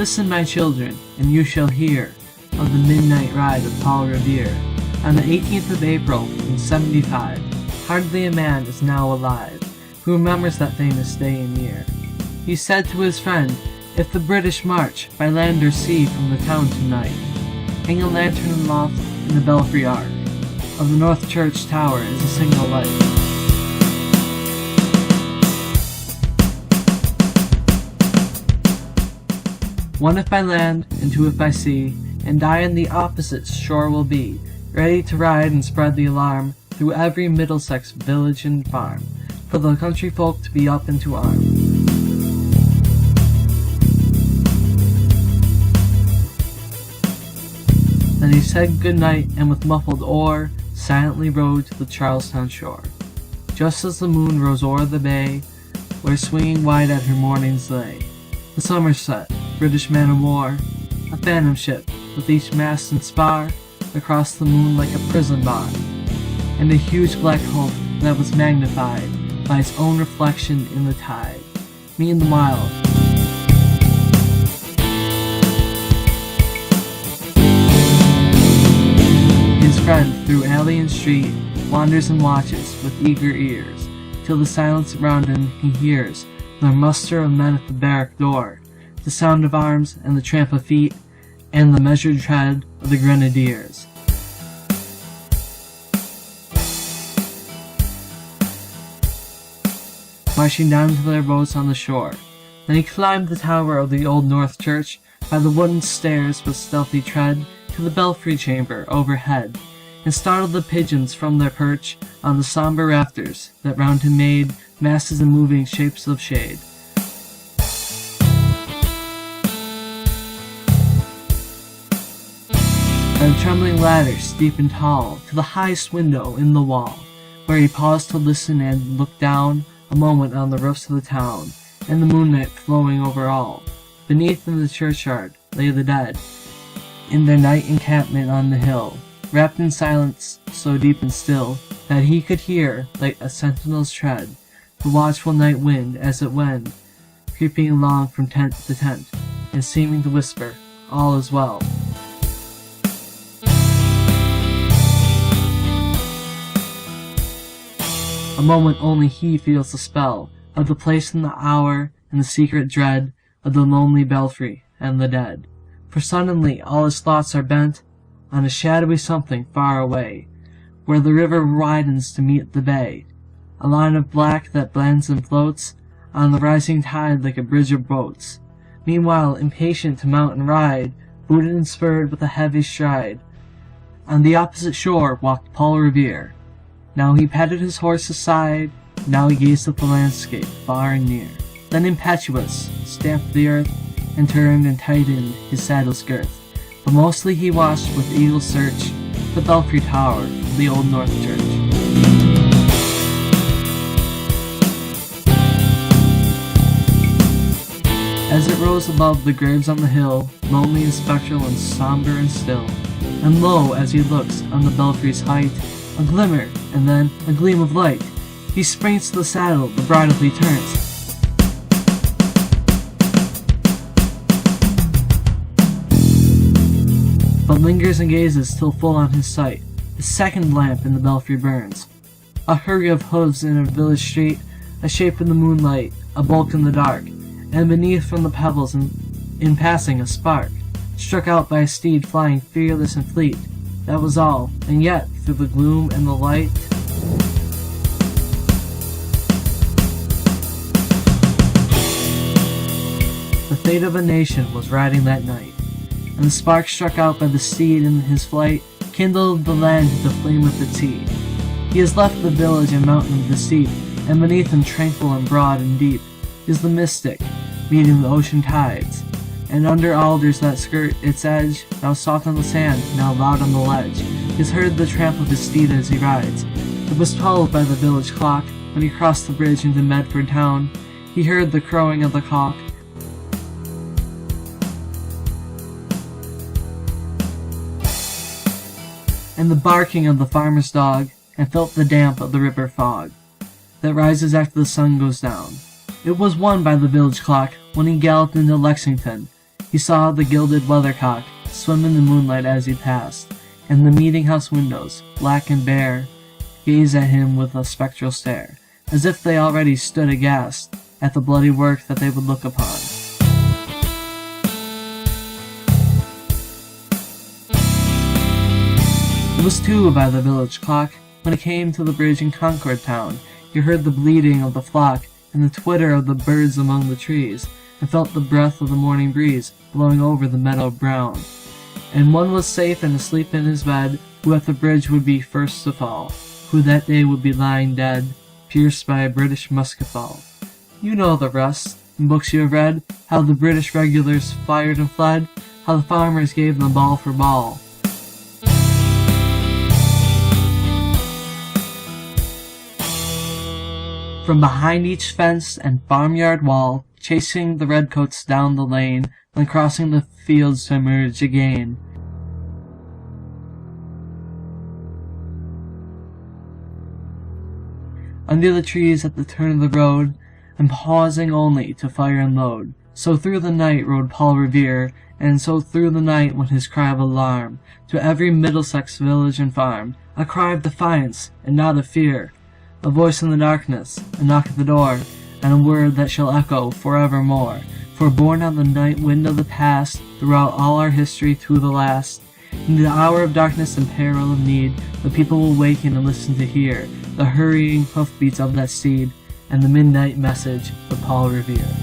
Listen, my children, and you shall hear of the midnight ride of Paul Revere. On the 18th of April in 75, hardly a man is now alive who remembers that famous day and year. He said to his friend, "If the British march by land or sea from the town tonight, hang a lantern aloft in the belfry-arch of the North Church tower as a signal light." One if by land, and two if by sea, and I on the opposite shore will be, ready to ride and spread the alarm through every Middlesex village and farm, for the country folk to be up and to arm. Then he said good night, and with muffled oar silently rowed to the Charlestown shore. Just as the moon rose o'er the bay, where swinging wide at her moorings lay the Somerset, British man-of-war, a phantom ship with each mast and spar across the moon like a prison bar, and a huge black hulk that was magnified by its own reflection in the tide. Meanwhile, his friend through alley and street wanders and watches with eager ears, till the silence around him he hears the muster of men at the barrack door, the sound of arms and the tramp of feet, and the measured tread of the grenadiers. Marching down to their boats on the shore. Then he climbed the tower of the old North Church by the wooden stairs with stealthy tread to the belfry chamber overhead, and startled the pigeons from their perch on the sombre rafters that round him made masses and moving shapes of shade. By the trembling ladder, steep and tall, to the highest window in the wall, where he paused to listen and look down a moment on the roofs of the town, and the moonlight flowing over all. Beneath in the churchyard lay the dead, in their night encampment on the hill, wrapped in silence so deep and still that he could hear, like a sentinel's tread, the watchful night wind as it went, creeping along from tent to tent, and seeming to whisper, "All is well." A moment only he feels the spell of the place and the hour and the secret dread of the lonely belfry and the dead. For suddenly all his thoughts are bent on a shadowy something far away, where the river widens to meet the bay, a line of black that blends and floats on the rising tide like a bridge of boats. Meanwhile, impatient to mount and ride, booted and spurred with a heavy stride, on the opposite shore walked Paul Revere. Now he patted his horse aside, now he gazed at the landscape far and near, then impetuous, stamped the earth, and turned and tightened his saddle's girth. But mostly he watched with eagle search the belfry tower of the old North Church. As it rose above the graves on the hill, lonely and spectral and sombre and still, and lo, as he looks on the belfry's height, a glimmer, and then a gleam of light. He springs to the saddle, the bridle he turns. But lingers and gazes till full on his sight. The second lamp in the belfry burns. A hurry of hooves in a village street, a shape in the moonlight, a bulk in the dark, and beneath from the pebbles in passing a spark, struck out by a steed flying fearless and fleet. That was all, and yet, through the gloom and the light, the fate of a nation was riding that night, and the spark struck out by the steed in his flight kindled the land to the flame of its heat. He has left the village and mountain of the steep, and beneath him tranquil and broad and deep is the mystic, meeting the ocean tides, and under alders that skirt its edge, now soft on the sand, now loud on the ledge, is heard the tramp of his steed as he rides. It was 12 by the village clock, when he crossed the bridge into Medford town. He heard the crowing of the cock, and the barking of the farmer's dog, and felt the damp of the river fog that rises after the sun goes down. It was 1 by the village clock when he galloped into Lexington, He saw the gilded weathercock swim in the moonlight as he passed, and the meeting-house windows, black and bare, gaze at him with a spectral stare, as if they already stood aghast at the bloody work that they would look upon. It was 2 by the village clock, when it came to the bridge in Concord town. You heard the bleating of the flock, and the twitter of the birds among the trees, and felt the breath of the morning breeze blowing over the meadow brown. And one was safe and asleep in his bed, who at the bridge would be first to fall, who that day would be lying dead, pierced by a British musket ball. You know the rest, in books you have read, how the British regulars fired and fled, how the farmers gave them ball for ball. From behind each fence and farmyard wall, chasing the redcoats down the lane, then crossing the fields to emerge again. Under the trees at the turn of the road, and pausing only to fire and load. So through the night rode Paul Revere, and so through the night went his cry of alarm, to every Middlesex village and farm, a cry of defiance, and not of fear, a voice in the darkness, a knock at the door, and a word that shall echo forevermore. For born on the night wind of the past, throughout all our history to the last, in the hour of darkness and peril of need, the people will waken and listen to hear the hurrying hoofbeats of that steed, and the midnight message of Paul Revere.